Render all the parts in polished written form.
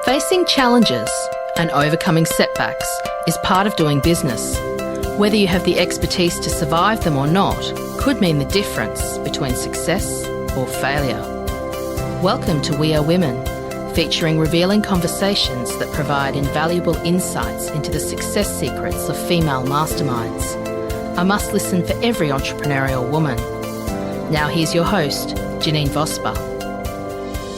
Facing challenges and overcoming setbacks is part of doing business. Whether you have the expertise to survive them or not could mean the difference between success or failure. Welcome to We Are Women, featuring revealing conversations that provide invaluable insights into the success secrets of female masterminds. A must listen for every entrepreneurial woman. Now here's your host, Janine Vosper.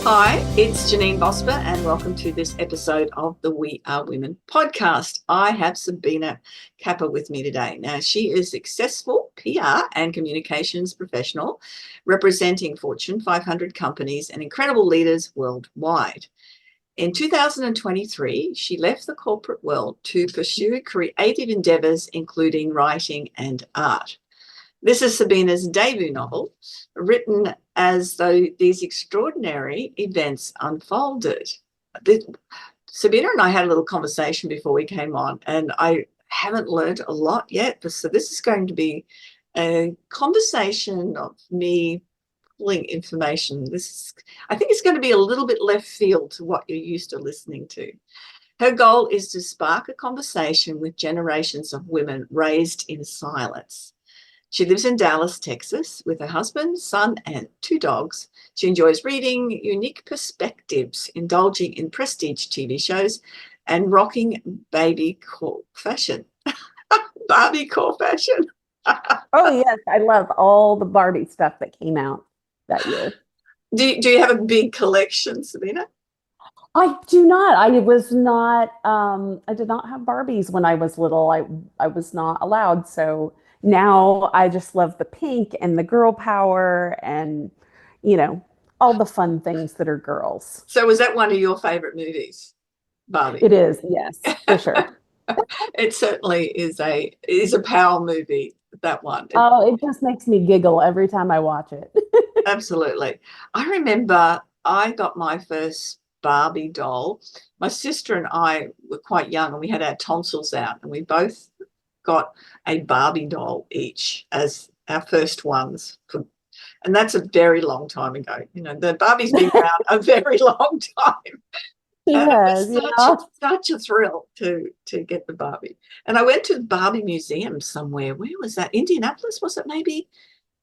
Hi, it's Janine Vosper and welcome to this episode of the We Are Women podcast. I have Sabrina Capper with me today. Now, she is a successful PR and communications professional representing Fortune 500 companies and incredible leaders worldwide. In 2023, she left the corporate world to pursue creative endeavors, including writing and art. This is Sabrina's debut novel, written as though these extraordinary events unfolded. Sabrina and I had a little conversation before we came on, and I haven't learned a lot yet. So this is going to be a conversation of me pulling information. I think it's going to be a little bit left field to what you're used to listening to. Her goal is to spark a conversation with generations of women raised in silence. She lives in Dallas, Texas, with her husband, son, and 2 dogs. She enjoys reading unique perspectives, indulging in prestige TV shows, and rocking baby core fashion. Barbie core fashion. Oh, yes. I love all the Barbie stuff that came out that year. Do you have a big collection, Sabrina? I do not. I did not have Barbies when I was little. I was not allowed. So now I just love the pink and the girl power and, all the fun things that are girls. So was that one of your favorite movies, Barbie? It is, yes, for sure. It certainly is a power movie, that one. It just makes me giggle every time I watch it. Absolutely. I remember I got my first Barbie doll. My sister and I were quite young and we had our tonsils out and we both got a Barbie doll each as our first ones. And that's a very long time ago. The Barbie's been around a very long time. Yes, It was such a thrill to get the Barbie. And I went to the Barbie Museum somewhere. Where was that? Indianapolis, was it maybe?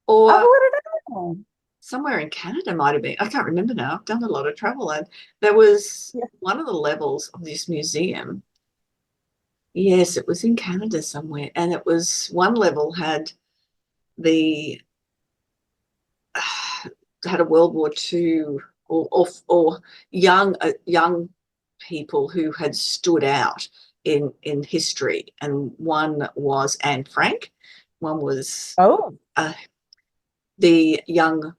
Or I don't know. Somewhere in Canada might have been. I can't remember now. I've done a lot of travel. And there was one of the levels of this museum. Yes, it was in Canada somewhere. And it was one level had had a World War II or young people who had stood out in history. And one was Anne Frank. One was the young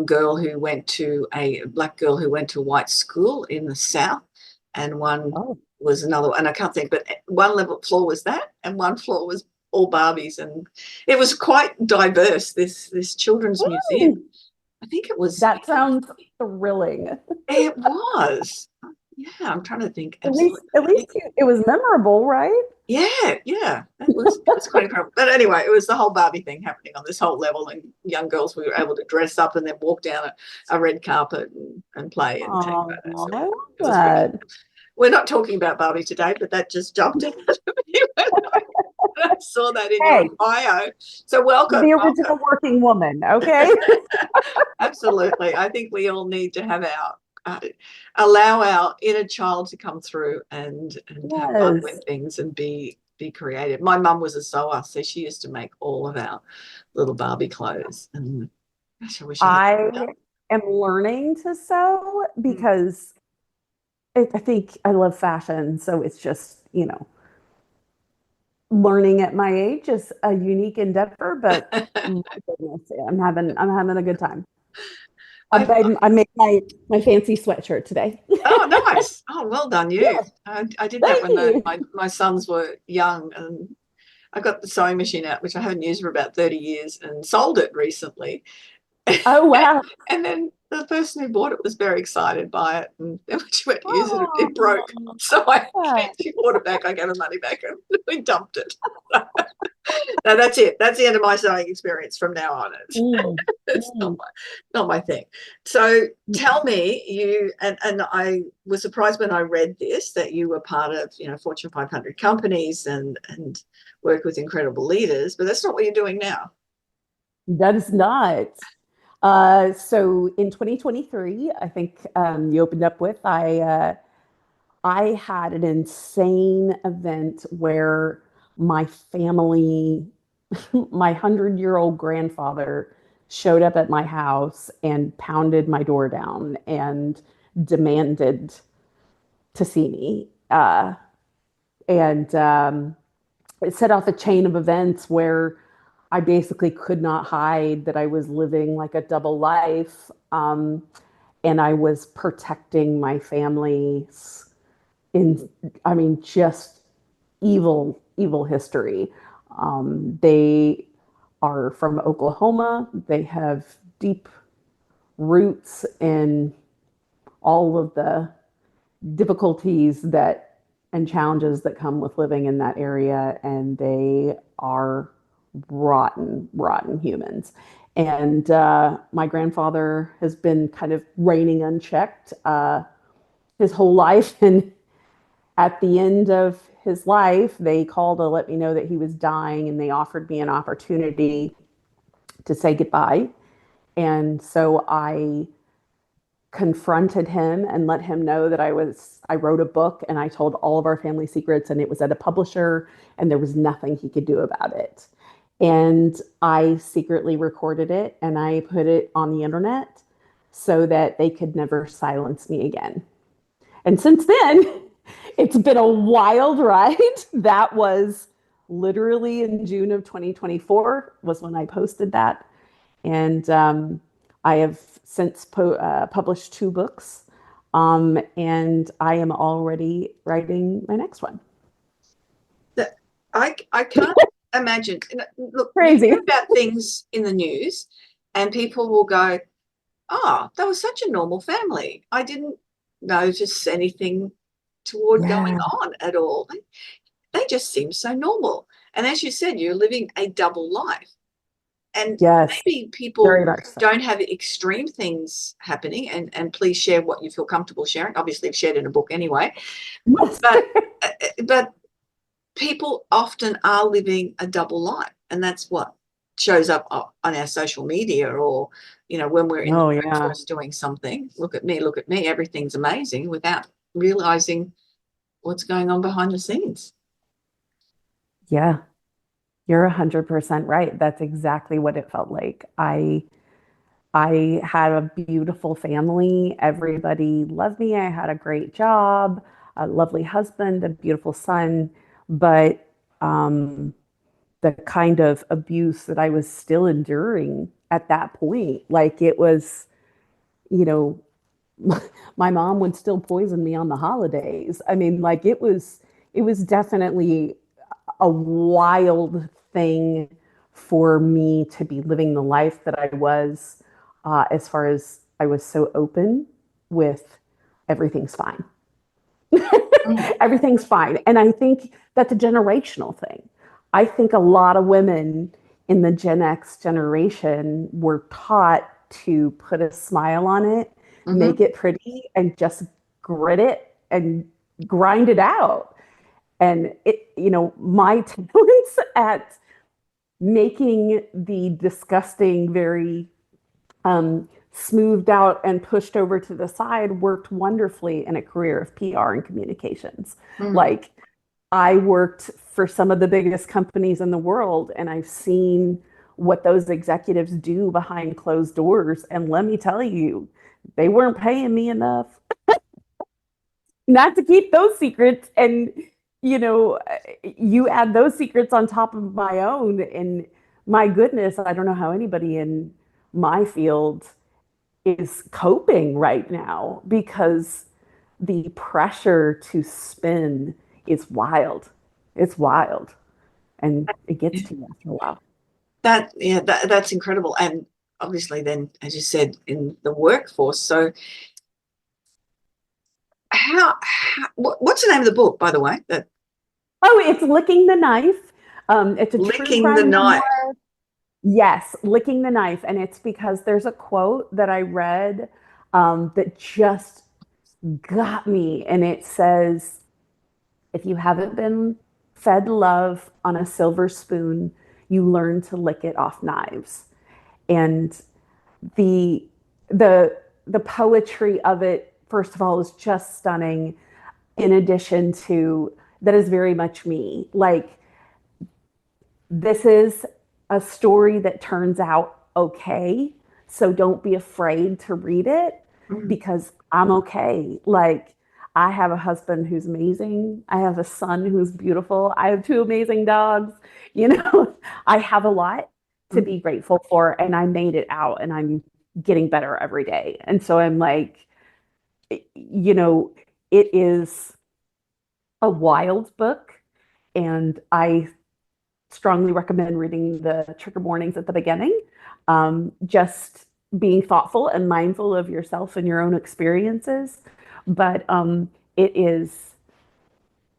girl who went to a black girl who went to a white school in the South, and one was another, and I can't think, but one floor was that, and one floor was all Barbies, and it was quite diverse. This children's museum. I think it was. That sounds thrilling. It was. Yeah, I'm trying to think. At least it was memorable, right? Yeah, that was quite incredible. But anyway, it was the whole Barbie thing happening on this whole level, and young girls we were able to dress up and then walk down a red carpet and play and take photos. I love that. We're not talking about Barbie today, but that just jumped out of me when I saw that in your bio. So welcome. The original working woman, okay? Absolutely. I think we all need to have allow our inner child to come through and have fun with things and be creative. My mum was a sewer, so she used to make all of our little Barbie clothes. And gosh, I wish I am learning to sew because I think I love fashion. So it's just, learning at my age is a unique endeavor, but my goodness, I'm having a good time. I made my fancy sweatshirt today. Oh, nice. Oh, well done, you. Yeah. I did that when my sons were young, and I got the sewing machine out, which I haven't used for about 30 years, and sold it recently. Oh, wow. And then the person who bought it was very excited by it, and then when she went to use it, it broke. So she bought it back. I gave her money back, and we dumped it. No, that's it. That's the end of my sewing experience from now on. Mm, It's mm. not my thing. So tell me, and I was surprised when I read this that you were part of, Fortune 500 companies and work with incredible leaders, but that's not what you're doing now. That is not. So in 2023, I think you opened up with I had an insane event where my family, my 100-year-old grandfather, showed up at my house and pounded my door down and demanded to see me. And It set off a chain of events where I basically could not hide that I was living like a double life. And I was protecting my family's in, I mean, just evil history. They are from Oklahoma. They have deep roots in all of the difficulties that and challenges that come with living in that area, and they are rotten humans. And my grandfather has been kind of reigning unchecked his whole life, and at the end of his life, they called to let me know that he was dying, and they offered me an opportunity to say goodbye. And so I confronted him and let him know that I wrote a book and I told all of our family secrets, and it was at a publisher and there was nothing he could do about it. And I secretly recorded it and I put it on the internet so that they could never silence me again. And since then, it's been a wild ride. That was literally in June of 2024 was when I posted that. And I have since published 2 books. And I am already writing my next one. I can't imagine. Look, Crazy. you hear about things in the news and people will go, oh, that was such a normal family. I didn't notice anything toward going Yeah. on at all. They just seem so normal. And as you said, you're living a double life. And Yes. maybe Very people much so. don't have extreme things happening, and please share what you feel comfortable sharing. Obviously, you've shared in a book anyway. Yes. But people often are living a double life, and that's what shows up on our social media, or when we're in the workforce doing something. Look at me, everything's amazing, without realizing what's going on behind the scenes. Yeah. You're 100% right. That's exactly what it felt like. I had a beautiful family. Everybody loved me. I had a great job, a lovely husband, a beautiful son. But the kind of abuse that I was still enduring at that point, like it was, you know, my mom would still poison me on the holidays. I mean, like it was definitely a wild thing for me to be living the life that I was, as far as I was so open with everything's fine. Everything's fine. And I think that's a generational thing. I think a lot of women in the Gen X generation were taught to put a smile on it, make it pretty, and just grit it and grind it out. And my talents at making the disgusting very smoothed out and pushed over to the side worked wonderfully in a career of PR and communications. Like I worked for some of the biggest companies in the world, and I've seen what those executives do behind closed doors. And let me tell you, they weren't paying me enough not to keep those secrets. And you add those secrets on top of my own, and my goodness, I don't know how anybody in my field is coping right now, because the pressure to spin is wild. It's wild, and it gets to you after a while. That's incredible. And obviously then, as you said, in the workforce. So what's the name of the book, by the way? Oh, it's Licking the Knife. It's a true Licking the crime knife. memoir. Yes, licking the knife. And it's because there's a quote that I read that just got me. And it says, if you haven't been fed love on a silver spoon, you learn to lick it off knives. And the the poetry of it, first of all, is just stunning. In addition to that, is very much me. Like, this is a story that turns out okay. So don't be afraid to read it, because I'm okay. Like, I have a husband who's amazing. I have a son who's beautiful. I have two amazing dogs. You know, I have a lot to be grateful for, and I made it out, and I'm getting better every day. And so I'm like, you know, it is a wild book, and I strongly recommend reading the trigger warnings at the beginning. Just being thoughtful and mindful of yourself and your own experiences. But it is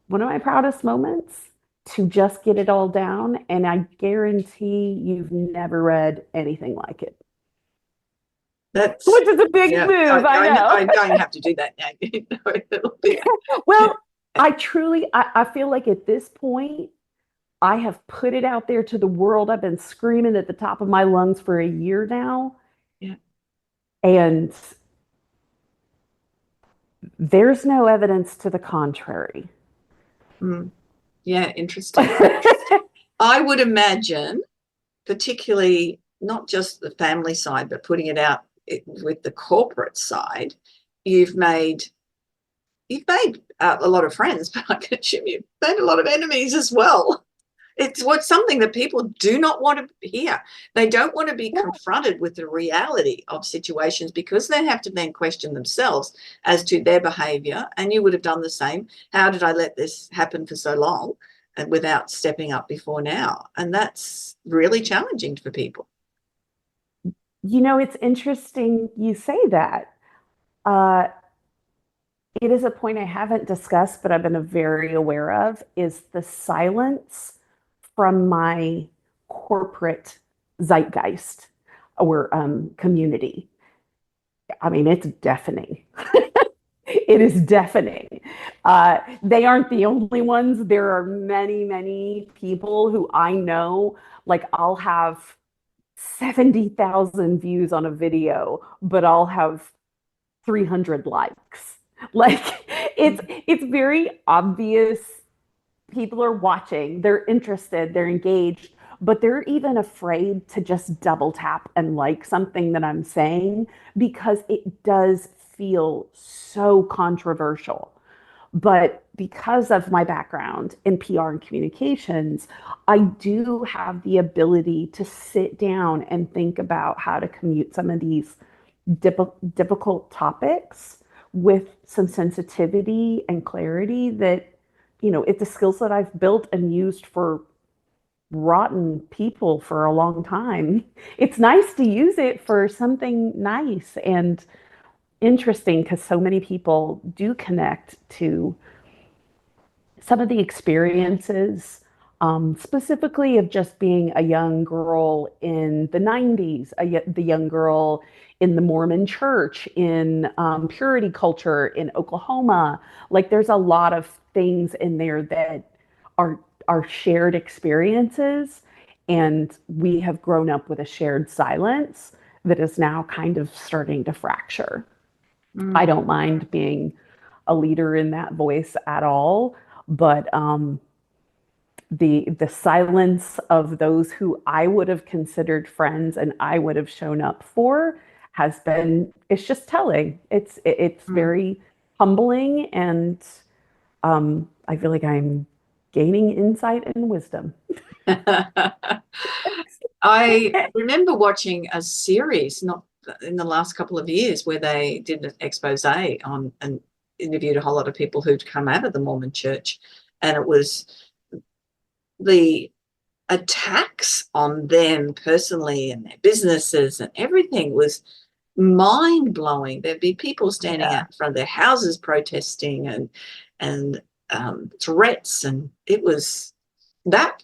one of my proudest moments to just get it all down. And I guarantee you've never read anything like it. Which is a big move, I know. I'm going to have to do that now. You know, it'll be... Well, I feel like at this point, I have put it out there to the world. I've been screaming at the top of my lungs for a year now. Yeah. And there's no evidence to the contrary. Yeah, interesting. I would imagine, particularly not just the family side, but putting it out with the corporate side, you've made a lot of friends, but I can assume you've made a lot of enemies as well. It's something that people do not want to hear. They don't want to be confronted with the reality of situations, because they have to then question themselves as to their behavior. And you would have done the same. How did I let this happen for so long and without stepping up before now? And that's really challenging for people. You know, it's interesting you say that. It is a point I haven't discussed, but I've been very aware of, is the silence from my corporate zeitgeist or community. I mean, it's deafening. It is deafening. They aren't the only ones. There are many, many people who I know, like, I'll have 70,000 views on a video, but I'll have 300 likes. Like, it's very obvious. People are watching, they're interested, they're engaged, but they're even afraid to just double tap and like something that I'm saying, because it does feel so controversial. But because of my background in PR and communications, I do have the ability to sit down and think about how to commute some of these difficult topics with some sensitivity and clarity that, you know, it's a skill set I've built and used for rotten people for a long time. It's nice to use it for something nice and interesting, because so many people do connect to some of the experiences, specifically of just being a young girl in the 90s, the young girl in the Mormon church, in purity culture in Oklahoma. Like, there's a lot of things in there that are shared experiences, and we have grown up with a shared silence that is now kind of starting to fracture. I don't mind being a leader in that voice at all, but the silence of those who I would have considered friends and I would have shown up for has been, it's just telling. It's very humbling, and I feel like I'm gaining insight and wisdom. I remember watching a series, not in the last couple of years, where they did an expose on and interviewed a whole lot of people who'd come out of the Mormon church, and it was the attacks on them personally and their businesses and everything was mind-blowing. There'd be people standing out in front of their houses protesting and threats, and it was that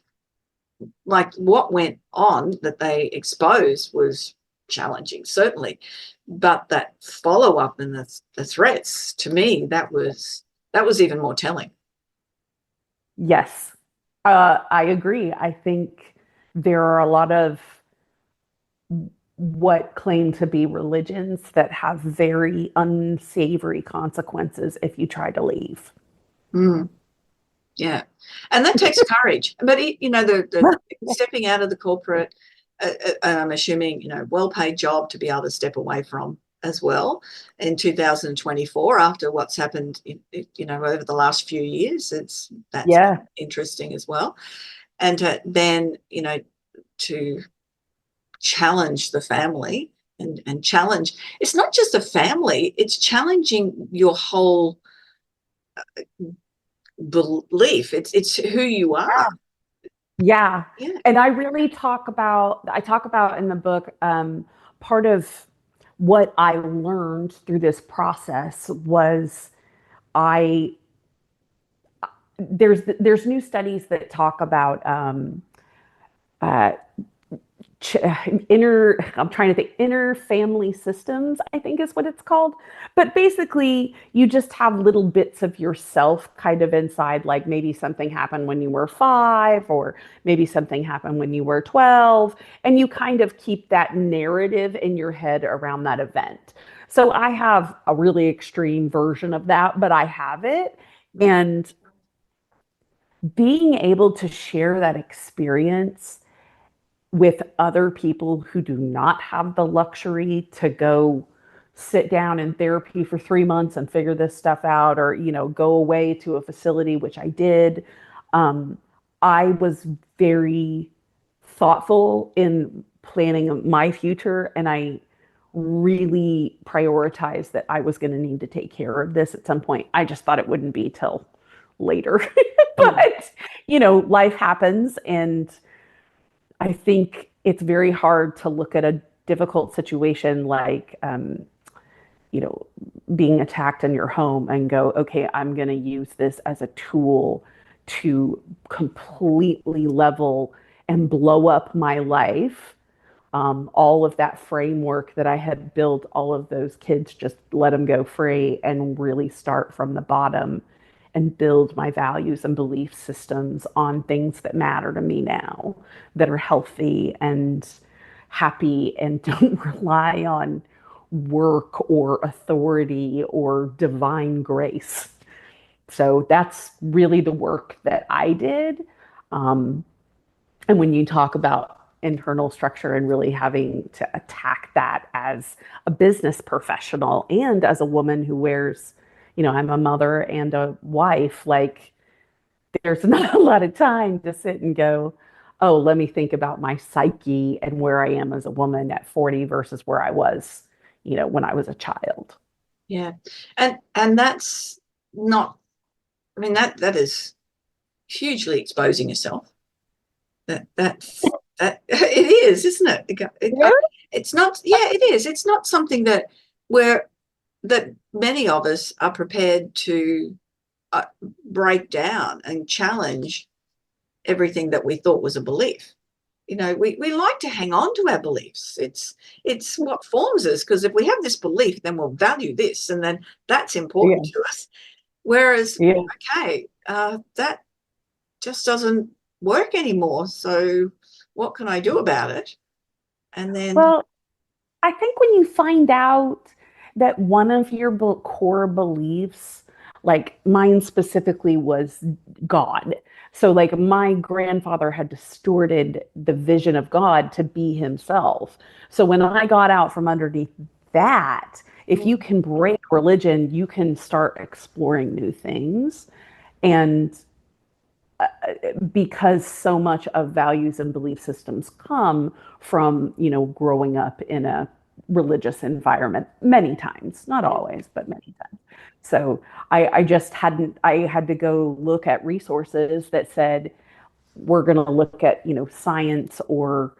like what went on that they exposed was challenging, certainly, but that follow-up and the threats, to me, that was even more telling. Yes, I agree. I think there are a lot of what claim to be religions that have very unsavory consequences if you try to leave. Mm, yeah, and that takes courage. But the stepping out of the corporate, I'm assuming well-paid job to be able to step away from as well in 2024 after what's happened over the last few years. That's Yeah. interesting as well. And then to challenge the family and challenge, it's not just a family, it's challenging your whole belief. It's who you are. Yeah. Yeah. And I really talk about in the book, part of what I learned through this process was I there's new studies that talk about uh, I'm trying to think, inner family systems, I think is what it's called. But basically, you just have little bits of yourself kind of inside, like maybe something happened when you were 5, or maybe something happened when you were 12. And you kind of keep that narrative in your head around that event. So I have a really extreme version of that, but I have it. And being able to share that experience with other people who do not have the luxury to go sit down in therapy for 3 months and figure this stuff out, or go away to a facility, which I did. I was very thoughtful in planning my future, and I really prioritized that I was going to need to take care of this at some point. I just thought it wouldn't be till later. But life happens, and I think it's very hard to look at a difficult situation like, you know, being attacked in your home and go, okay, I'm going to use this as a tool to completely level and blow up my life. All of that framework that I had built, all of those kids, just let them go free and really start from the bottom and build my values and belief systems on things that matter to me now, that are healthy and happy and don't rely on work or authority or divine grace. So that's really the work that I did. Um, and when you talk about internal structure and really having to attack that as a business professional and as a woman who wears, I'm a mother and a wife, like there's not a lot of time to sit and go, oh, let me think about my psyche and where I am as a woman at 40 versus where I was, when I was a child. Yeah. And that's not, I mean, that is hugely exposing yourself. That it is, isn't it? It's not, yeah, it is. It's not something that many of us are prepared to break down and challenge everything that we thought was a belief. We like to hang on to our beliefs. It's what forms us, because if we have this belief, then we'll value this, and then that's important to us. Whereas, okay, that just doesn't work anymore. So what can I do about it? And then, Well, I think when you find out that one of your core beliefs, like mine specifically, was God. So, like, my grandfather had distorted the vision of God to be himself. So, when I got out from underneath that, if you can break religion, you can start exploring new things. And because so much of values and belief systems come from, growing up in a religious environment many times, not always, but many times. So I just I had to go look at resources that said, we're going to look at, science or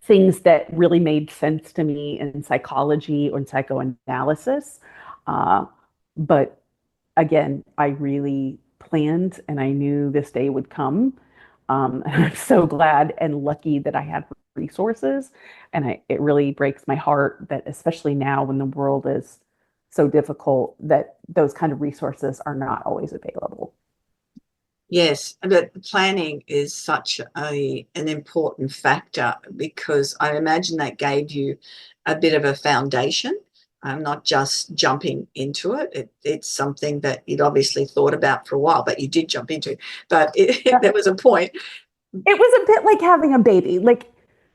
things that really made sense to me in psychology or in psychoanalysis. But again, I really planned and I knew this day would come. And I'm so glad and lucky that I had resources. And it really breaks my heart that, especially now when the world is so difficult, that those kind of resources are not always available. Yes, but planning is such an important factor, because I imagine that gave you a bit of a foundation. Not just jumping into it. It's something that you'd obviously thought about for a while, but you did jump into. But there was a point. It was a bit like having a baby. Like,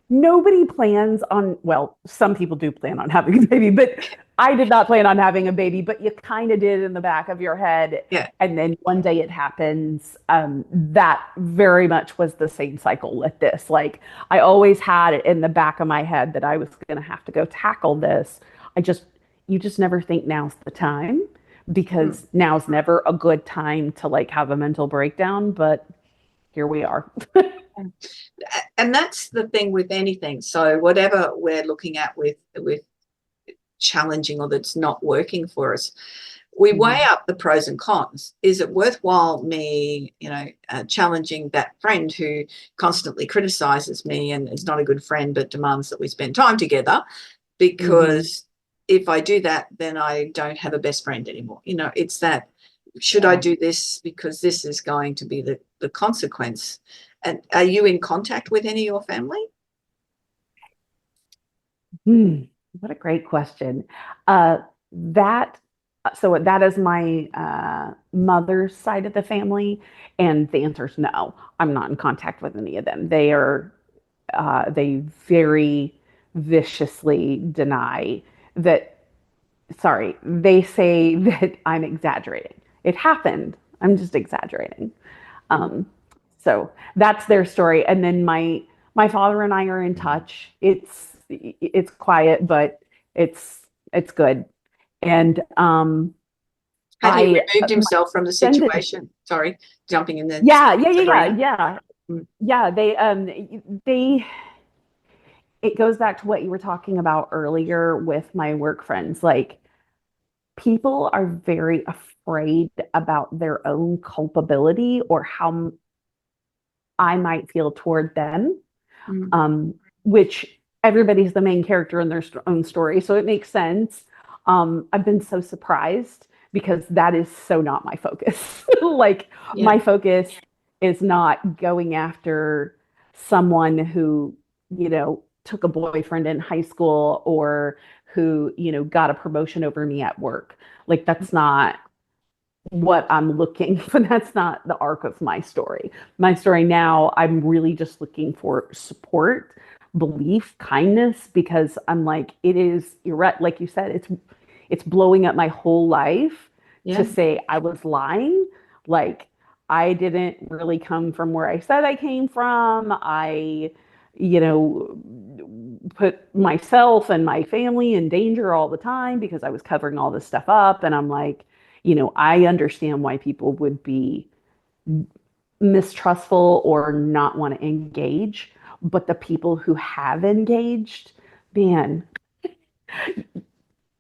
nobody plans on, well, some people do plan on having a baby, but I did not plan on having a baby, but you kind of did in the back of your head. Yeah. And then one day it happens. That very much was the same cycle with this. Like, I always had it in the back of my head that I was going to have to go tackle this. You just never think now's the time, because now's never a good time to like have a mental breakdown, but here we are. And that's the thing with anything. So whatever we're looking at with challenging, or that's not working for us, we weigh up the pros and cons. Is it worthwhile me, challenging that friend who constantly criticizes me and is not a good friend but demands that we spend time together? Because if I do that, then I don't have a best friend anymore. It's that, should I do this because this is going to be the consequence? And are you in contact with any of your family? What a great question. That So that is my mother's side of the family, and the answer is no. I'm not in contact with any of them. They very viciously deny that. Sorry, they say that I'm exaggerating. It happened. I'm just exaggerating. Um, so that's their story. And then my father and I are in touch. It's quiet, but it's good. And Had he I removed himself from the extended. situation? Sorry, jumping in there. Yeah. Sabrina. Yeah. Mm. Yeah. They it goes back to what you were talking about earlier with my work friends. Like, people are very afraid about their own culpability or how I might feel toward them, Mm. which everybody's the main character in their own story. So it makes sense. I've been so surprised because that is so not my focus. Like, Yeah. my focus is not going after someone who, took a boyfriend in high school, or who, got a promotion over me at work. Like, that's not what I'm looking for. That's not the arc of my story. My story now, I'm really just looking for support, belief, kindness, because I'm like, you're right, like you said, it's blowing up my whole life Yeah. to say I was lying. Like, I didn't really come from where I said I came from. I, put myself and my family in danger all the time because I was covering all this stuff up. And I'm like, I understand why people would be mistrustful or not want to engage. But the people who have engaged, man,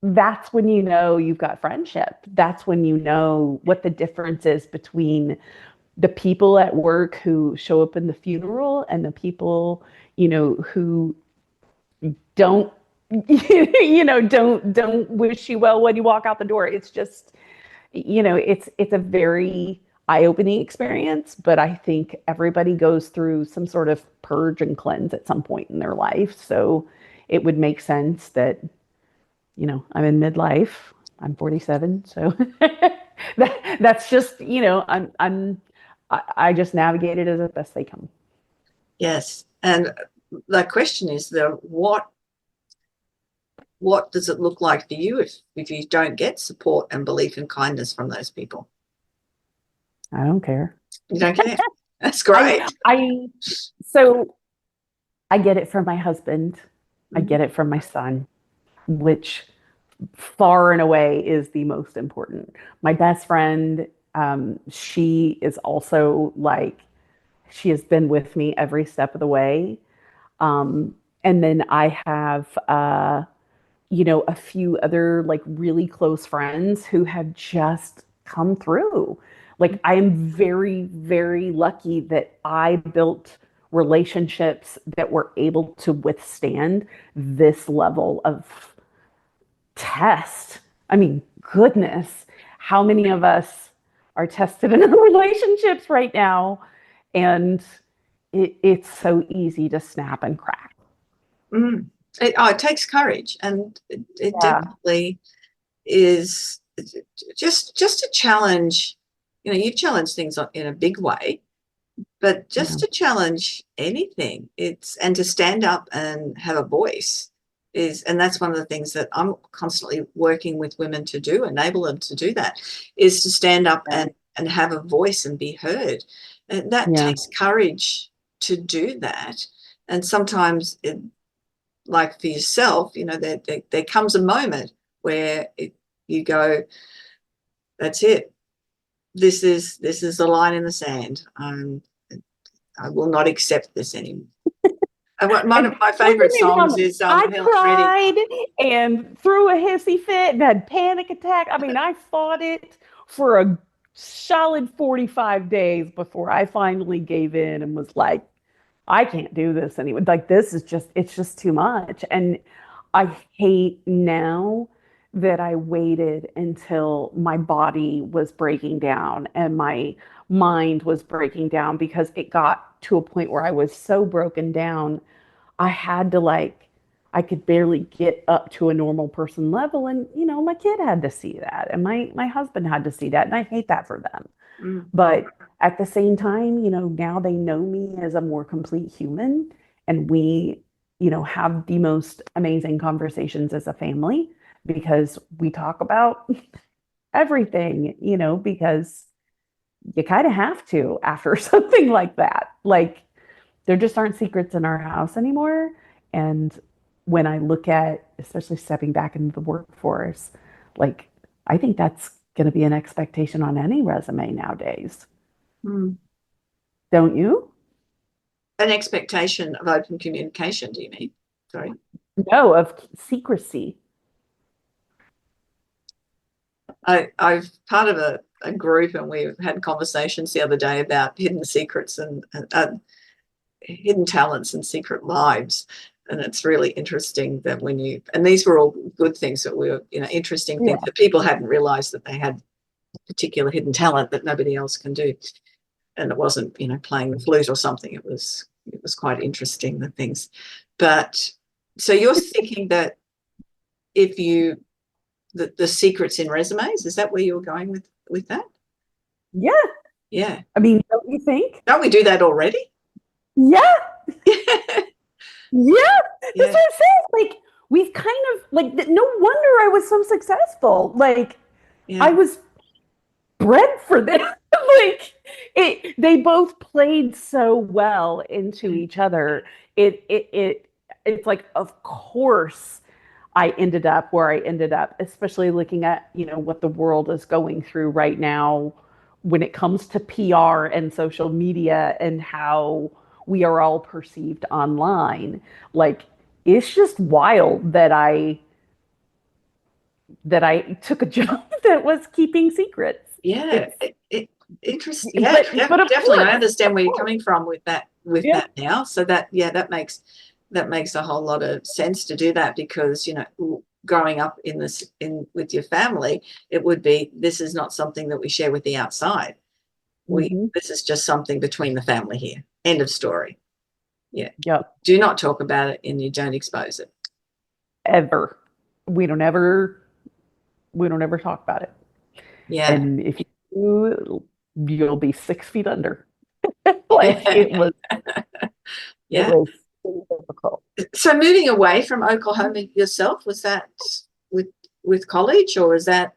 that's when you know you've got friendship. That's when you know what the difference is between the people at work who show up in the funeral and the people, who don't, don't wish you well when you walk out the door. It's just, it's a very eye-opening experience, but I think everybody goes through some sort of purge and cleanse at some point in their life. So it would make sense that, I'm in midlife. I'm 47, so that's just, I just navigate it as best they come. Yes. And the question is, what does it look like for you if you don't get support and belief and kindness from those people? I don't care. You don't care? That's great. So I get it from my husband. I get it from my son, which far and away is the most important. My best friend, she is also like, she has been with me every step of the way. And then I have, a few other like really close friends who have just come through. Like, I am very, very lucky that I built relationships that were able to withstand this level of test. I mean, goodness, how many of us are tested in our relationships right now? And it's so easy to snap and crack. Mm. It takes courage, and it Yeah. definitely is just a challenge. You know, you've challenged things in a big way, but just Yeah. to challenge anything, and to stand up and have a voice and that's one of the things that I'm constantly working with women to do, enable them to do that, is to stand up and have a voice and be heard. And that Yeah. takes courage to do that. And sometimes like for yourself, you know, there comes a moment where you go, that's it. This is the line in the sand. I will not accept this anymore. One of my Don't favorite get me songs wrong, is I Helen Reddy. cried and threw a hissy fit and had panic attack. I mean, I fought it for a solid 45 days before I finally gave in and was like, I can't do this anymore. Like, it's just too much. And I hate now that I waited until my body was breaking down and my mind was breaking down, because it got to a point where I was so broken down. I had to, like, I could barely get up to a normal person level. And, my kid had to see that. And my husband had to see that. And I hate that for them. Mm, But at the same time, now they know me as a more complete human, and we, have the most amazing conversations as a family, because we talk about everything, because you kind of have to after something like that. Like, there just aren't secrets in our house anymore. And when I look at, especially stepping back into the workforce, like, I think that's going to be an expectation on any resume nowadays. mm. Don't you? An expectation of open communication, do you mean? Sorry. No, of secrecy. I've part of a group, and we've had conversations the other day about hidden secrets and hidden talents and secret lives. And it's really interesting that and these were all good things that were, interesting Yeah. things that people hadn't realized that they had particular hidden talent that nobody else can do. And it wasn't, playing the flute or something. It was quite interesting, the things. But so you're thinking that if the secrets in resumes, is that where you're going with that? Yeah. Yeah. I mean, don't you think? Don't we do that already? Yeah. Yeah. That's Yeah. what I'm saying. Like, we've kind of, like, no wonder I was so successful. Like, Yeah. I was bred for this. Like, they both played so well into each other. It's like, of course I ended up where I ended up, especially looking at, what the world is going through right now when it comes to PR and social media and how we are all perceived online. Like, it's just wild that I took a job that was keeping secrets. Yeah. Interesting. Yeah, But of definitely. course, I understand where you're coming from with that yeah, now. So that makes a whole lot of sense to do that, because growing up with your family, it would be, this is not something that we share with the outside. This is just something between the family here. End of story. Yeah. yep, Do not talk about it, and you don't expose it. ever. We don't ever talk about it. Yeah. And if you do, you'll be 6 feet under. Like, it was Yeah. really difficult. So moving away from Oklahoma yourself, was that with college, or was that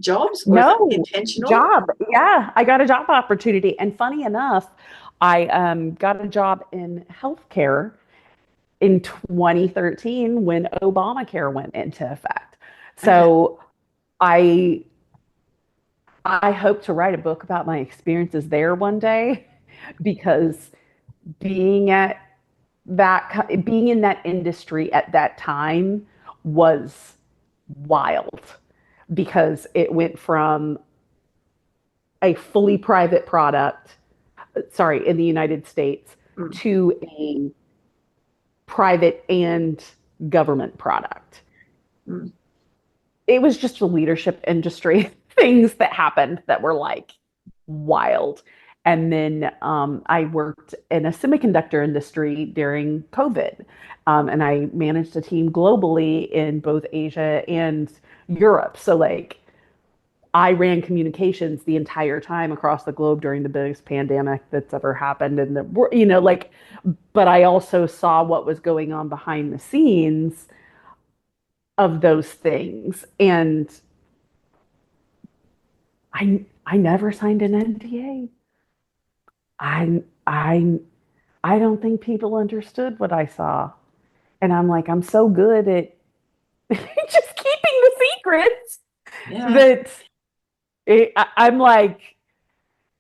jobs? Was No, it intentional? job. Yeah, I got a job opportunity. And funny enough, I got a job in healthcare in 2013 when Obamacare went into effect. Okay. So I I hope to write a book about my experiences there one day, because being at being in that industry at that time was wild, because it went from a fully private product, sorry, in the United States to a private and government product. Mm. It was just a leadership industry things that happened that were like wild. And then I worked in a semiconductor industry during COVID. And I managed a team globally in both Asia and Europe. So, like, I ran communications the entire time across the globe during the biggest pandemic that's ever happened. And like, but I also saw what was going on behind the scenes of those things. And I never signed an NDA. I I I don't think people understood what I saw. And I'm like, I'm so good at just keeping the secrets Yeah. that I'm like,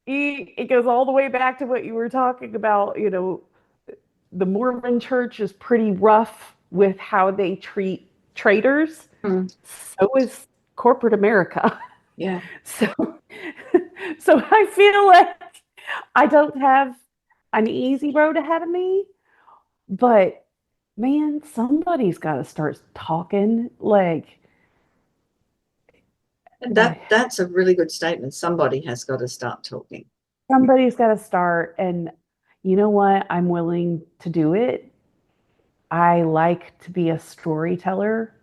it goes all the way back to what you were talking about. The Mormon church is pretty rough with how they treat traders. Mm. So is corporate America. Yeah. So, so I feel like I don't have an easy road ahead of me, but man, somebody's got to start talking. Like, And that's a really good statement. Somebody has got to start talking. somebody's got to start. And you know what? I'm willing to do it. I like to be a storyteller,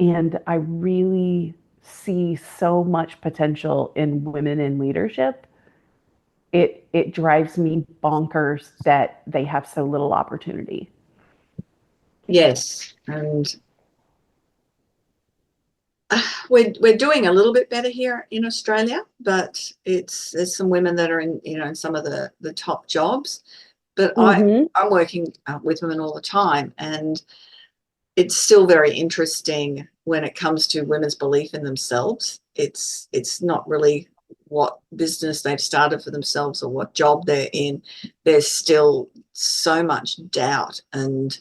and I really see so much potential in women in leadership. It drives me bonkers that they have so little opportunity. Yes. And we're doing a little bit better here in Australia, but there's some women that are in some of the top jobs. But Mm-hmm. I'm working with women all the time, and it's still very interesting when it comes to women's belief in themselves. It's not really what business they've started for themselves or what job they're in. There's still so much doubt, and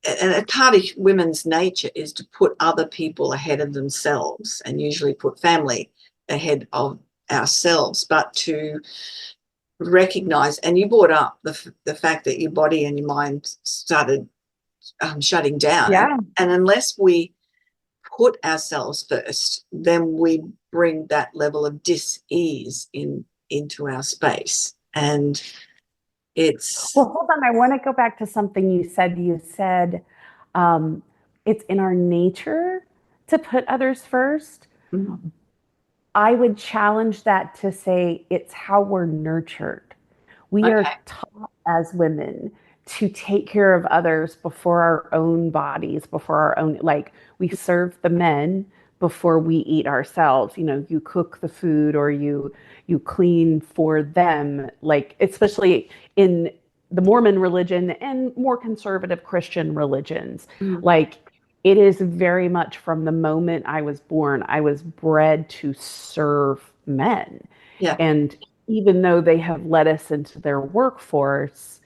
a part of women's nature is to put other people ahead of themselves, and usually put family ahead of ourselves. But to recognize, and you brought up the fact that your body and your mind started shutting down. Yeah. And unless we put ourselves first, then we bring that level of dis-ease into our space. And it's... Well, hold on. I want to go back to something you said. You said it's in our nature to put others first. Mm-hmm. I would challenge that to say it's how we're nurtured. We are taught as women to take care of others before our own bodies, before our own, like, we serve the men before we eat ourselves. You cook the food, or you clean for them, like, especially in the Mormon religion and more conservative Christian religions. Mm. Like, it is very much from the moment I was born, I was bred to serve men. Yeah. And even though they have led us into their workforce,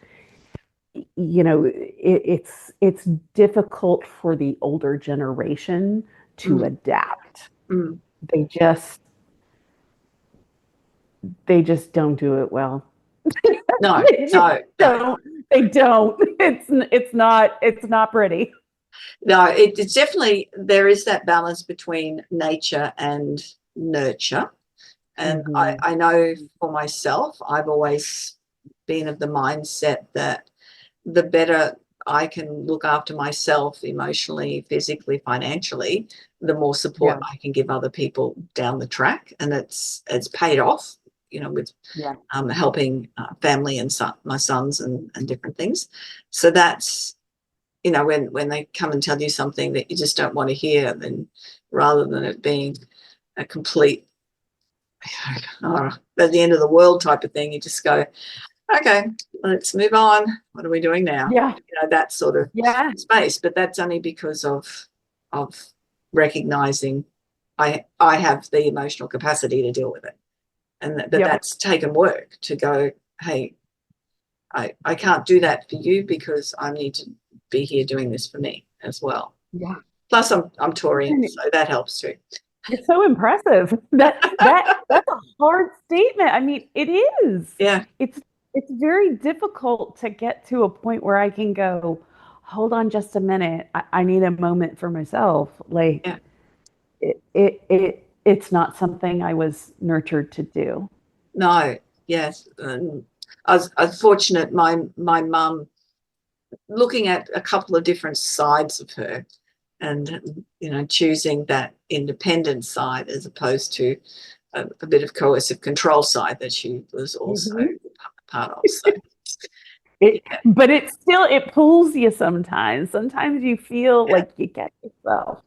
it's difficult for the older generation to adapt. Mm. They just don't do it well. No, They don't. It's not pretty. No, it's definitely, there is that balance between nature and nurture. And I know for myself, I've always been of the mindset that the better I can look after myself emotionally, physically, financially, the more support I can give other people down the track. And it's paid off, with helping family and my sons and different things. So that's, when they come and tell you something that you just don't want to hear, then rather than it being a complete at the end of the world type of thing, you just go, okay, let's move on. What are we doing now? Yeah. That sort of space. But that's only because of recognizing I have the emotional capacity to deal with it. And that's taken work to go, hey, I can't do that for you because I need to be here doing this for me as well. Yeah. Plus I'm Taurian, so that helps too. You're so impressive. That's a hard statement. I mean, it is. Yeah, It's very difficult to get to a point where I can go, hold on just a minute. I need a moment for myself. Like yeah. it's not something I was nurtured to do. No, yes. I was fortunate. My mum, looking at a couple of different sides of her, and choosing that independent side as opposed to a bit of coercive control side that she was also Mhm. part of. So yeah, But it pulls you sometimes. Sometimes you feel yeah, like you get yourself.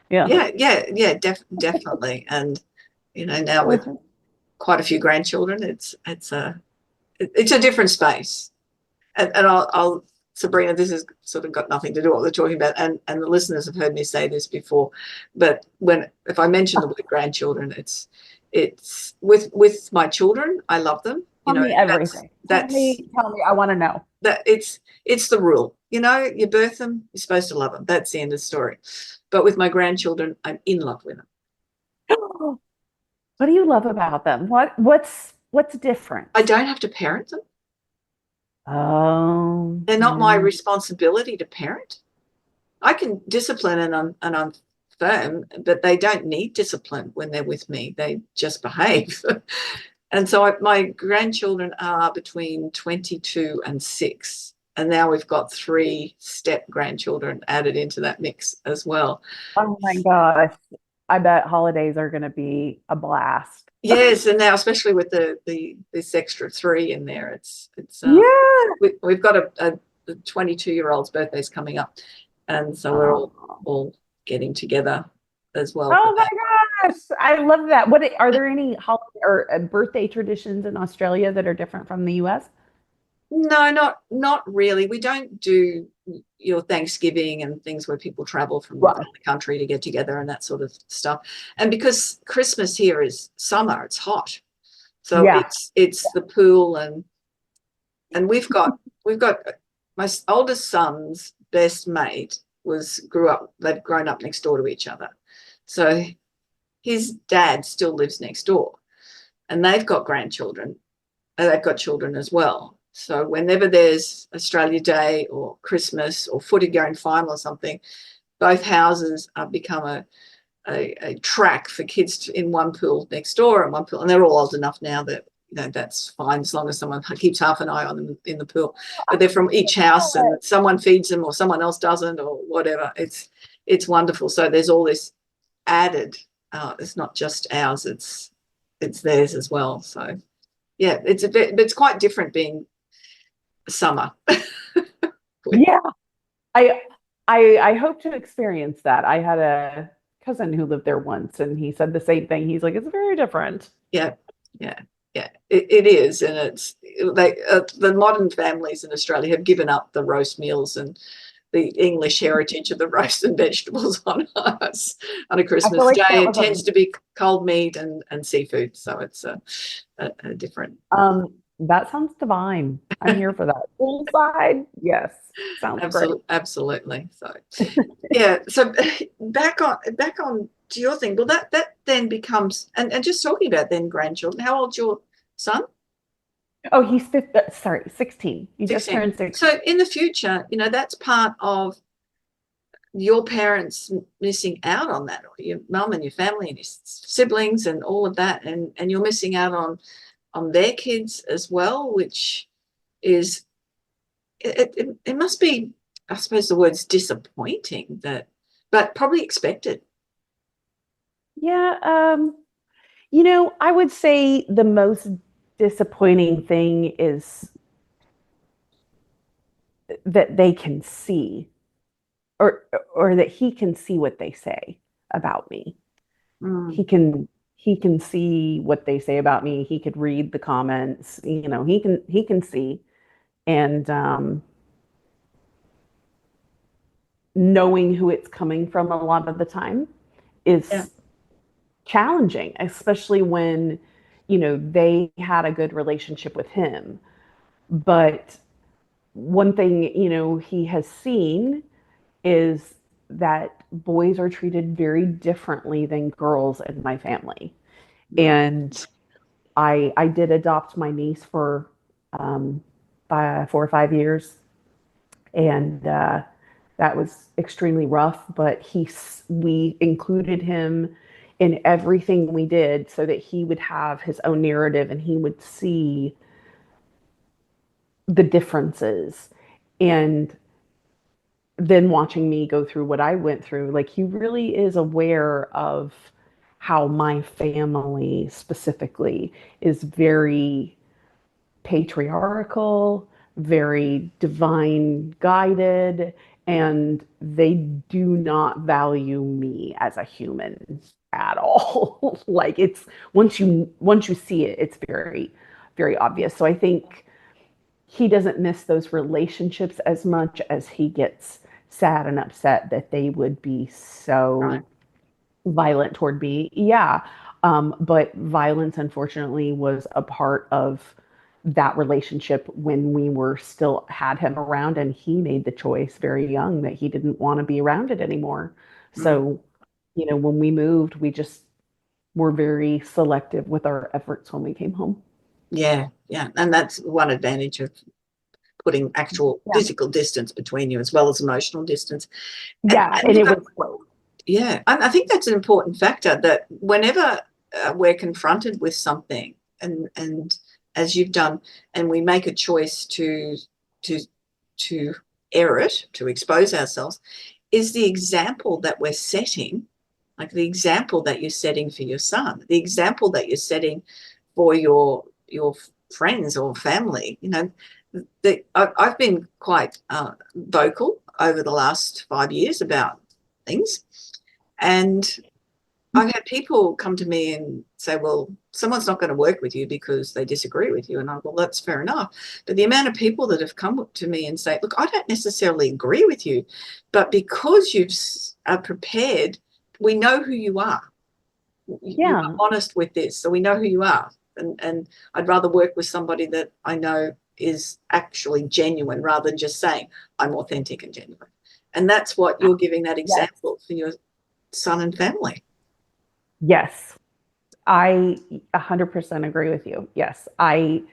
Yeah. yeah, definitely. And now with Mhm. quite a few grandchildren, it's a different space. And I'll Sabrina, this has sort of got nothing to do with what we're talking about, and the listeners have heard me say this before, but if I mention the word grandchildren, it's with my children. I love them. Tell me That's everything. that's Tell me. I want to know. that it's the rule. You birth them, you're supposed to love them. That's the end of the story. But with my grandchildren, I'm in love with them. What do you love about them? What's different? I don't have to parent them. Oh, They're not my yeah. responsibility to parent. I can discipline and I'm firm, but they don't need discipline when they're with me. They just behave. And so my grandchildren are between 22 and 6. And now we've got 3 step grandchildren added into that mix as well. Oh my gosh. I bet holidays are going to be a blast. Yes, and now especially with this extra 3 in there, Yeah. we've got a 22-year-old's birthday's coming up, and so we're Oh. all getting together as well for Oh that. my gosh. I love that. What are there any holiday or birthday traditions in Australia that are different from the US? No, not really. We don't do your Thanksgiving and things where people travel from Right. the country to get together and that sort of stuff. And because Christmas here is summer, it's hot. So Yeah. it's the pool, and we've got my oldest son's best mate they've grown up next door to each other. So his dad still lives next door, and they've got grandchildren. They've got children as well. So whenever there's Australia Day or Christmas or footy going final or something, both houses have become a track for kids in one pool next door and one pool. And they're all old enough now that that's fine as long as someone keeps half an eye on them in the pool. But they're from each house and someone feeds them or someone else doesn't or whatever. It's wonderful. So there's all this added. It's not just ours. It's theirs as well. So yeah, it's quite different being summer. Yeah. I I hope to experience that. I had a cousin who lived there once and he said the same thing. He's like, it's very different. Yeah, yeah, yeah. It is, and the modern families in Australia have given up the roast meals and the English heritage of the roast and vegetables on us on a I feel Christmas like day. that It was tends to be cold meat and seafood, so it's a different. that sounds divine. I'm here for that. Poolside, yes. Sounds great. Absolutely. So yeah. So back on to your thing. Well, that then becomes and just talking about then grandchildren. How old's your son? Oh, he's 16. He just 16. turned 16. So in the future, that's part of your parents missing out on that, or your mum and your family and your siblings and all of that, and you're missing out on their kids as well, which is it must be, I suppose the word's disappointing, but probably expected. Yeah, I would say the most disappointing thing is that they can see or or that he can see what they say about me. Mm, He can see what they say about me. He could read the comments. He can see and knowing who it's coming from a lot of the time yeah, is challenging, especially when they had a good relationship with him. But one thing he has seen is that boys are treated very differently than girls in my family. And I did adopt my niece for by 4 or 5 years, and that was extremely rough. But we included him in everything we did so that he would have his own narrative and he would see the differences. And then watching me go through what I went through, like he really is aware of how my family specifically is very patriarchal, very divine guided, and they do not value me as a human at all. Like it's once you see it, it's very, very obvious. So I think he doesn't miss those relationships as much as he gets sad and upset that they would be so Right. violent toward me. Yeah. But violence, unfortunately, was a part of that relationship when we were still had him around, and he made the choice very young that he didn't want to be around it anymore. Mm. So, when we moved, we just were very selective with our efforts when we came home. Yeah, yeah. And that's one advantage of putting actual Yeah. physical distance between you as well as emotional distance. Yeah. And Look, it was slow. yeah, I think that's an important factor, that whenever we're confronted with something, and as you've done, and we make a choice to to air it, to expose ourselves, is the example that we're setting, like the example that you're setting for your son, the example that you're setting for your friends or family. I've been quite vocal over the last 5 years about things, and I've had people come to me and say, well, someone's not going to work with you because they disagree with you. And I'm, well, that's fair enough. But the amount of people that have come to me and say, look, I don't necessarily agree with you, but because you are prepared, we know who you are. You Yeah. are honest with this, so we know who you are. And I'd rather work with somebody that I know is actually genuine rather than just saying I'm authentic and genuine. And that's what you're giving that Yes. example for your son and family. Yes. I 100% agree with you. Yes. It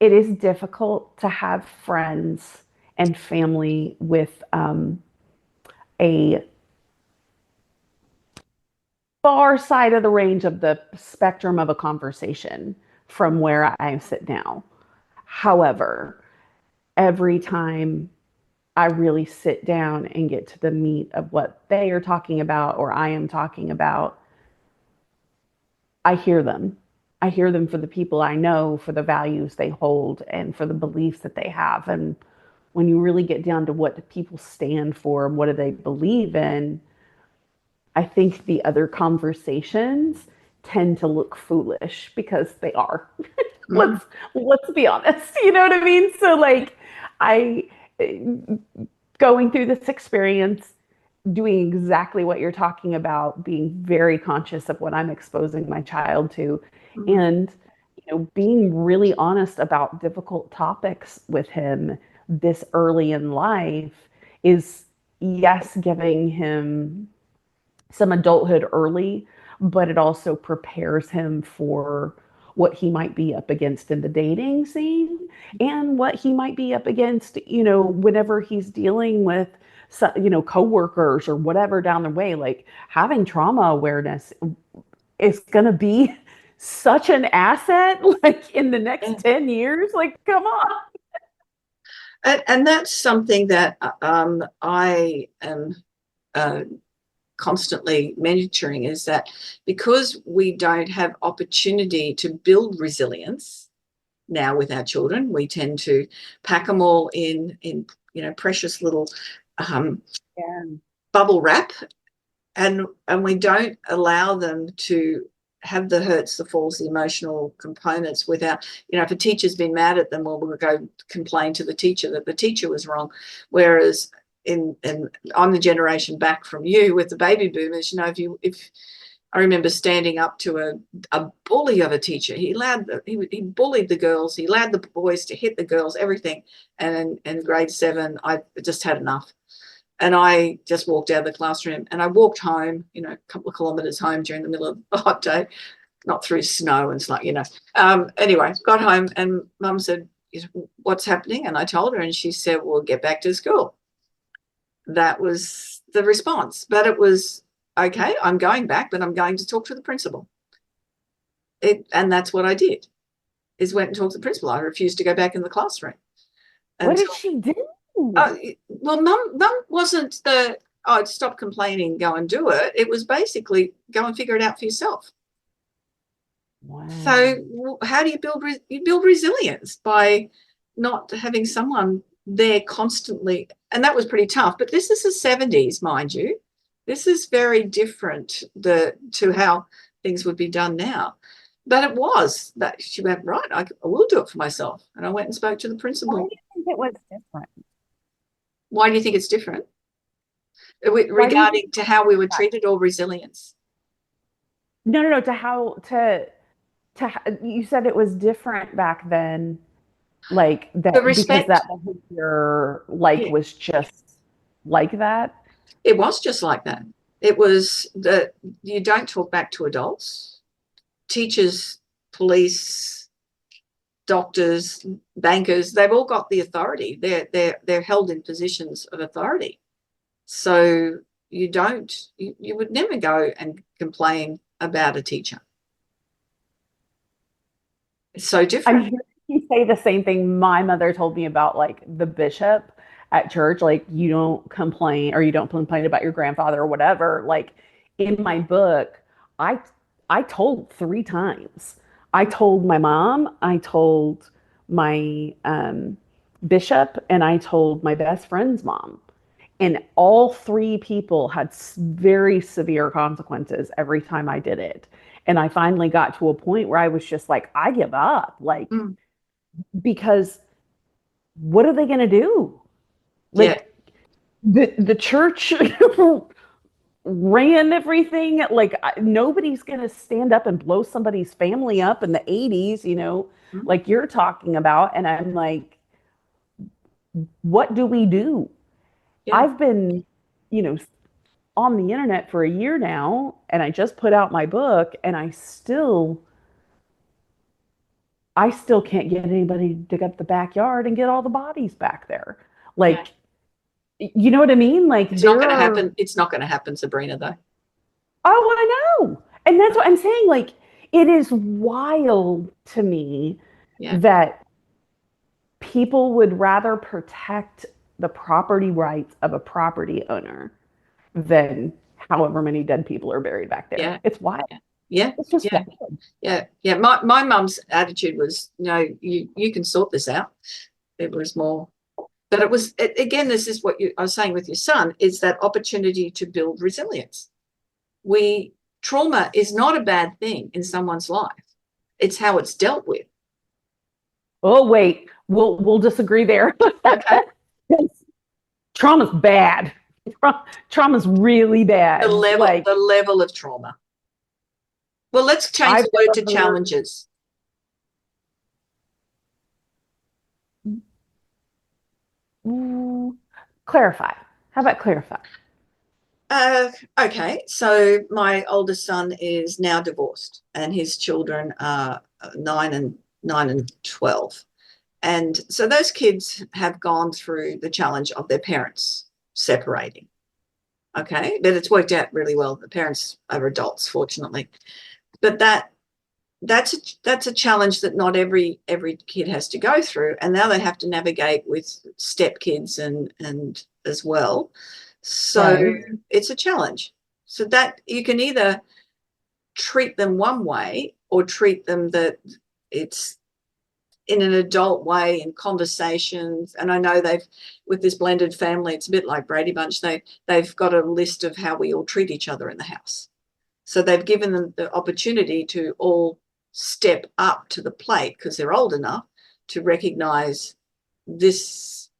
is difficult to have friends and family with a far side of the range of the spectrum of a conversation from where I sit now. However, every time I really sit down and get to the meat of what they are talking about or I am talking about, I hear them. I hear them for the people I know, for the values they hold, and for the beliefs that they have. And when you really get down to what do people stand for and what do they believe in, I think the other conversations tend to look foolish because they are. Mm. Let's be honest. You know what I mean? So like I going through this experience, doing exactly what you're talking about, being very conscious of what I'm exposing my child to, Mm. and being really honest about difficult topics with him this early in life is, yes, giving him some adulthood early, but it also prepares him for what he might be up against in the dating scene and what he might be up against, whenever he's dealing with, coworkers or whatever down the way. Like having trauma awareness is going to be such an asset, like in the next 10 years. Like, come on. And that's something that I am constantly mentoring, is that because we don't have opportunity to build resilience now with our children, we tend to pack them all in precious little Yeah. bubble wrap, and we don't allow them to have the hurts, the falls, the emotional components without, if a teacher's been mad at them, well, we'll go complain to the teacher that the teacher was wrong. Whereas and I'm the generation back from you with the baby boomers, if I remember standing up to a bully of a teacher. He bullied the girls. He allowed the boys to hit the girls, everything. And in grade 7, I just had enough. And I just walked out of the classroom, and I walked home, a couple of kilometres home during the middle of a hot day, not through snow and stuff, Anyway, got home, and Mum said, what's happening? And I told her, and she said, well, get back to school. That was the response. But it was, okay, I'm going back, but I'm going to talk to the principal. And that's what I did, is went and talked to the principal. I refused to go back in the classroom. What did she do? Well, Mum wasn't stop complaining, go and do it. It was basically go and figure it out for yourself. Wow. So how do you build resilience? By not having someone there constantly. And that was pretty tough. But this is the 70s, mind you. This is very different to how things would be done now. But it was that she went, right, I will do it for myself. And I went and spoke to the principal. Why do you think it was different? Why do you think it's different? Regarding to how we were treated, or resilience? No. You said it was different back then, like that, because that behavior was just like that. It was just like that. It was that you don't talk back to adults. Teachers, police, doctors, bankers, they've all got the authority. They're held in positions of authority. So you would never go and complain about a teacher. It's so different. I'm hearing you say the same thing my mother told me about, like, the bishop at church. Like, you don't complain, or you don't complain about your grandfather or whatever. Like, in my book, I told 3 times. I told my mom, I told my bishop, and I told my best friend's mom. And all 3 people had very severe consequences every time I did it. And I finally got to a point where I was just like, I give up. Like, because what are they going to do? Like, the church ran everything. Like, nobody's going to stand up and blow somebody's family up in the 80s, like you're talking about. And I'm like, what do we do? Yeah. I've been, on the internet for a year now, and I just put out my book, and I still can't get anybody to dig up the backyard and get all the bodies back there. Like, you know what I mean? Like, it's not going to happen. It's not going to happen, Sabrina, though. Oh, I know. And that's what I'm saying. Like, it is wild to me that people would rather protect the property rights of a property owner than however many dead people are buried back there. Yeah. It's wild. Yeah. It's just wild. Yeah. My mum's attitude was, no, you can sort this out. It was more, but it was, again, this is what I was saying with your son, is that opportunity to build resilience. Trauma is not a bad thing in someone's life. It's how it's dealt with. Oh, wait, we'll disagree there. Okay. Trauma's bad. Trauma's really bad. The level of trauma. Well, let's change the word to challenges. Clarify. How about clarify? Okay, so my oldest son is now divorced, and his children are 9 and 12. And so those kids have gone through the challenge of their parents separating. Okay, but it's worked out really well. The parents are adults, fortunately. But that's a challenge that not every kid has to go through, and now they have to navigate with stepkids and as well. So it's a challenge. So that you can either treat them one way or treat them that it's in an adult way in conversations. And I know with this blended family, it's a bit like Brady Bunch. They've got a list of how we all treat each other in the house. So they've given them the opportunity to all step up to the plate because they're old enough to recognize this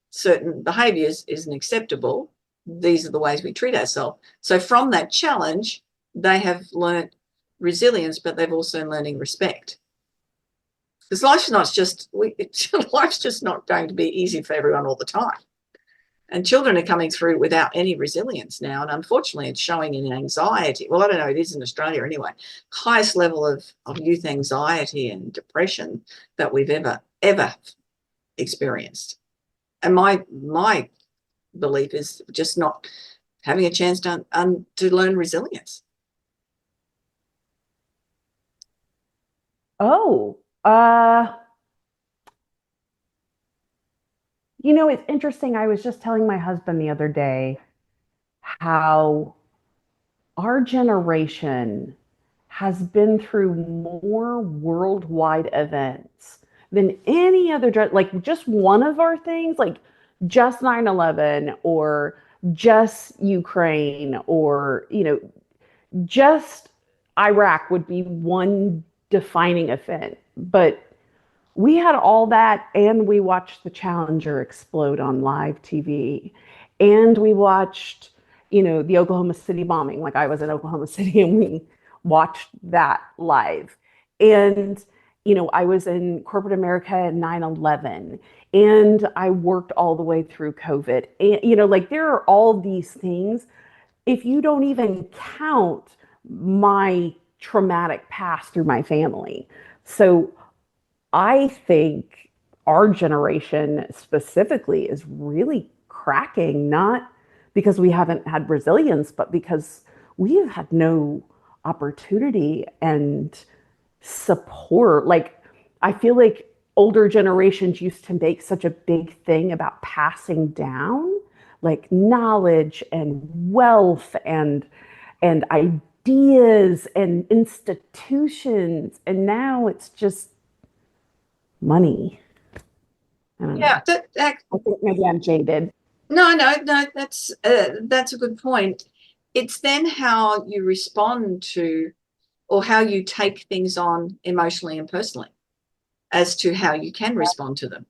certain behaviors isn't acceptable. These are the ways we treat ourselves. So from that challenge, they have learned resilience, but they've also learning respect. Because life's just not going to be easy for everyone all the time. And children are coming through without any resilience now. And unfortunately, it's showing in anxiety. Well, I don't know, it is in Australia anyway. Highest level of youth anxiety and depression that we've ever experienced. And my belief is just not having a chance to learn resilience. Oh, it's interesting. I was just telling my husband the other day how our generation has been through more worldwide events than any other, like just one of our things, like just 9/11 or just Ukraine or, just Iraq would be one defining event. But we had all that, and we watched the Challenger explode on live TV, and we watched, the Oklahoma City bombing. Like I was in Oklahoma City, and we watched that live. And I was in corporate America at 9/11, and I worked all the way through COVID. And like there are all these things. If you don't even count my traumatic past through my family. So I think our generation specifically is really cracking, not because we haven't had resilience, but because we have had no opportunity and support. Like, I feel like older generations used to make such a big thing about passing down like knowledge and wealth and ideas and institutions, and now it's just money. I don't know. I think maybe I'm jaded. No, that's a good point. It's then how you respond to, or how you take things on emotionally and personally, as to how you can respond to them.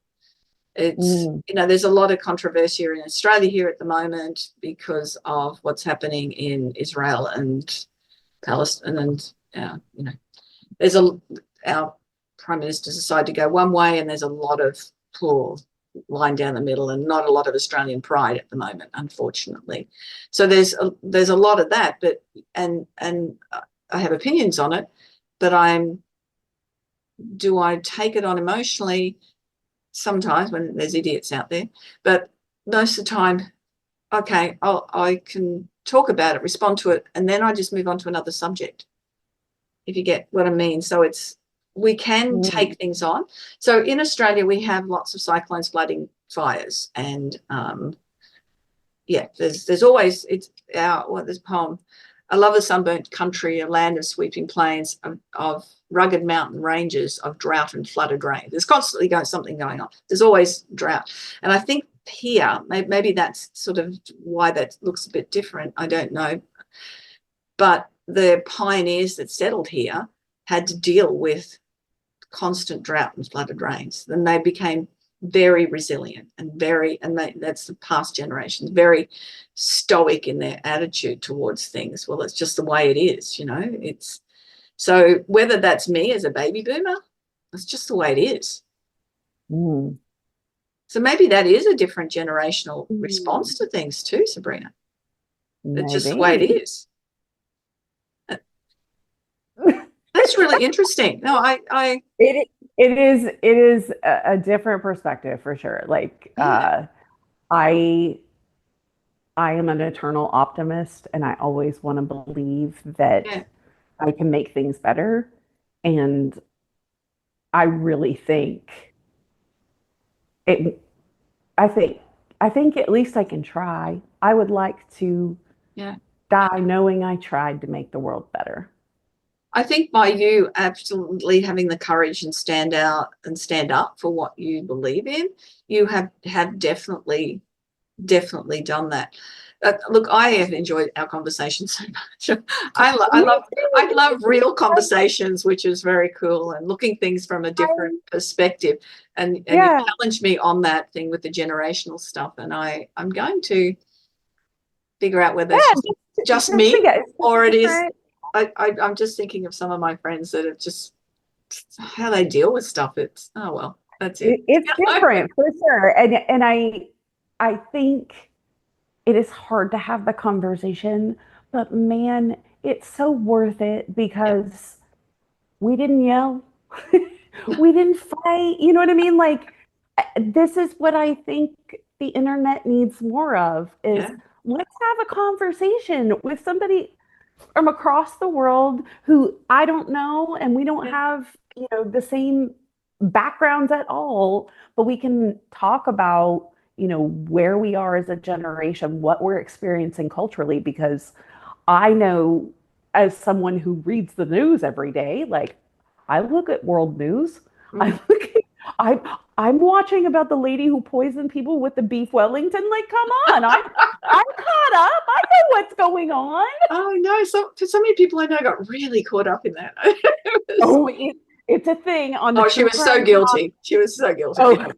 It's there's a lot of controversy in Australia here at the moment because of what's happening in Israel and Palestine, and there's our prime minister's decided to go one way, and there's a lot of poor line down the middle, and not a lot of Australian pride at the moment, unfortunately. So there's a lot of that, but and I have opinions on it, but do I take it on emotionally? Sometimes when there's idiots out there, but most of the time, okay, I can talk about it, respond to it, and then I just move on to another subject, if you get what I mean. So we can take things on. So in Australia, we have lots of cyclones, flooding, fires, and there's always, this poem, I love a sunburnt country, a land of sweeping plains, of rugged mountain ranges, of drought and flooded rain. There's constantly something going on. There's always drought. And I think here, maybe that's sort of why that looks a bit different. I don't know. But the pioneers that settled here had to deal with constant drought and flooded rains. Then they became very resilient and that's the past generations, very stoic in their attitude towards things. Well, it's just the way it is, it's so whether that's me as a baby boomer, it's just the way it is. So maybe that is a different generational response to things too, Sabrina. It's just the way it is. That's really interesting. No, it is a different perspective for sure. Like, I am an eternal optimist, and I always want to believe that I can make things better. And I really think I think at least I can try. I would like to die knowing I tried to make the world better. I think by you absolutely having the courage and stand out and stand up for what you believe in, you have definitely done that. Look, I have enjoyed our conversation so much. I love real conversations, which is very cool, and looking things from a different perspective. And you challenged me on that thing with the generational stuff, and I'm going to figure out whether it's just me or it is. I'm just thinking of some of my friends that have just how they deal with stuff. It's that's it. It's different for sure, and I think it is hard to have the conversation, but man, it's so worth it because we didn't yell. We didn't fight. You know what I mean? Like, this is what I think the internet needs more of is Yeah. let's have a conversation with somebody from across the world who I don't know, and we don't Yeah. have, the same backgrounds at all, but we can talk about, where we are as a generation, what we're experiencing culturally, because I know as someone who reads the news every day, like I look at world news. I Mm. look at I'm watching about the lady who poisoned people with the beef Wellington. Like, come on, I'm caught up. I know what's going on. Oh no! So for so many people I know got really caught up in that. Oh, it's a thing on the She true was so crime guilty. She was so guilty. Oh,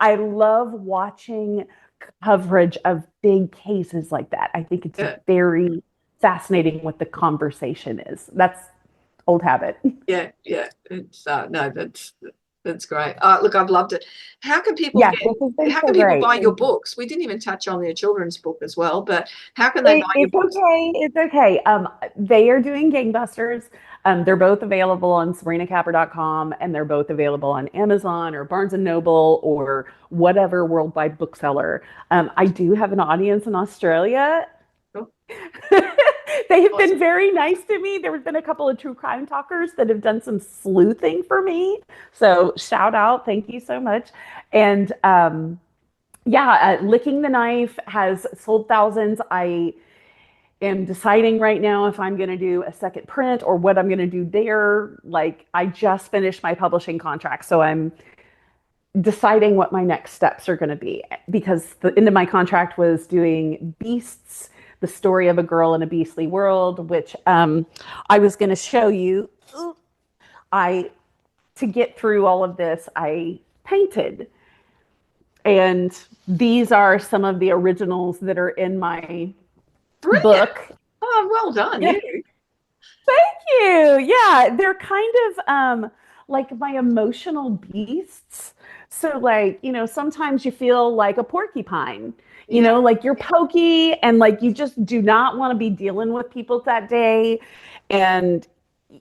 I love watching coverage of big cases like that. I think it's Yeah. very fascinating what the conversation is. That's old habit. Yeah. It's no, that's great. Look, I've loved it. How can people Yes, this has been how so can people great. buy your Thank you. books? We didn't even touch on your children's book as well, but how can they buy your It's books? okay. It's okay. They are doing gangbusters. They're both available on sabrinacapper.com, and they're both available on Amazon or Barnes and Noble or whatever worldwide bookseller. I do have an audience in Australia. Cool. They have Awesome. been very nice to me. There have been a couple of true crime talkers that have done some sleuthing for me. So shout out. Thank you so much. And Licking the Knife has sold thousands. I am deciding right now if I'm going to do a second print or what I'm going to do there. Like, I just finished my publishing contract, so I'm deciding what my next steps are going to be, because the end of my contract was doing Beasts, the story of a girl in a beastly world, which I was going to show you. To get through all of this, I painted. And these are some of the originals that are in my book. Oh, well done. Yeah. You. Thank you. Yeah, they're kind of like my emotional beasts. So, like, sometimes you feel like a porcupine, like you're pokey and like you just do not want to be dealing with people that day. And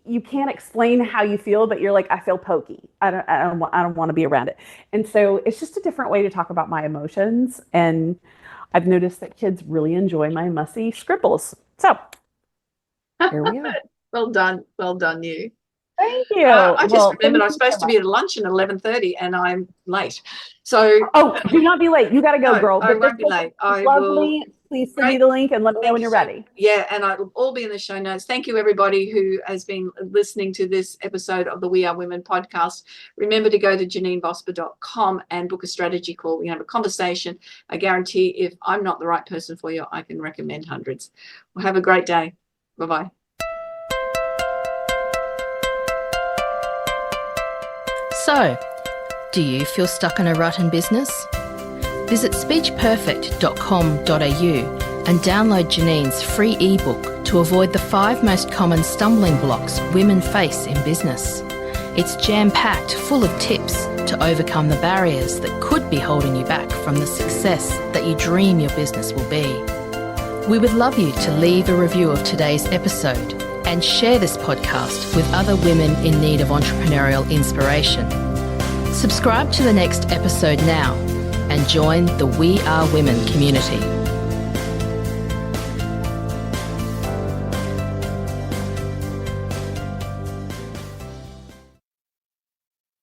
you can't explain how you feel, but you're like, I feel pokey. I don't want to be around it. And so it's just a different way to talk about my emotions. And I've noticed that kids really enjoy my messy scribbles. So here we are. Well done, you. Thank you. I just remembered I was supposed to be at lunch at 11:30 and I'm late. So do not be late. You got to go, no, girl. I won't be late. Lovely. Please send me the link and let me know when you're ready. Yeah, and it'll all be in the show notes. Thank you, everybody who has been listening to this episode of the We Are Women podcast. Remember to go to JanineVosper.com and book a strategy call. We can have a conversation. I guarantee if I'm not the right person for you, I can recommend hundreds. Well, have a great day. Bye-bye. So, do you feel stuck in a rut in business? Visit speechperfect.com.au and download Janine's free ebook to avoid the 5 most common stumbling blocks women face in business. It's jam-packed full of tips to overcome the barriers that could be holding you back from the success that you dream your business will be. We would love you to leave a review of today's episode and share this podcast with other women in need of entrepreneurial inspiration. Subscribe to the next episode now and join the We Are Women community.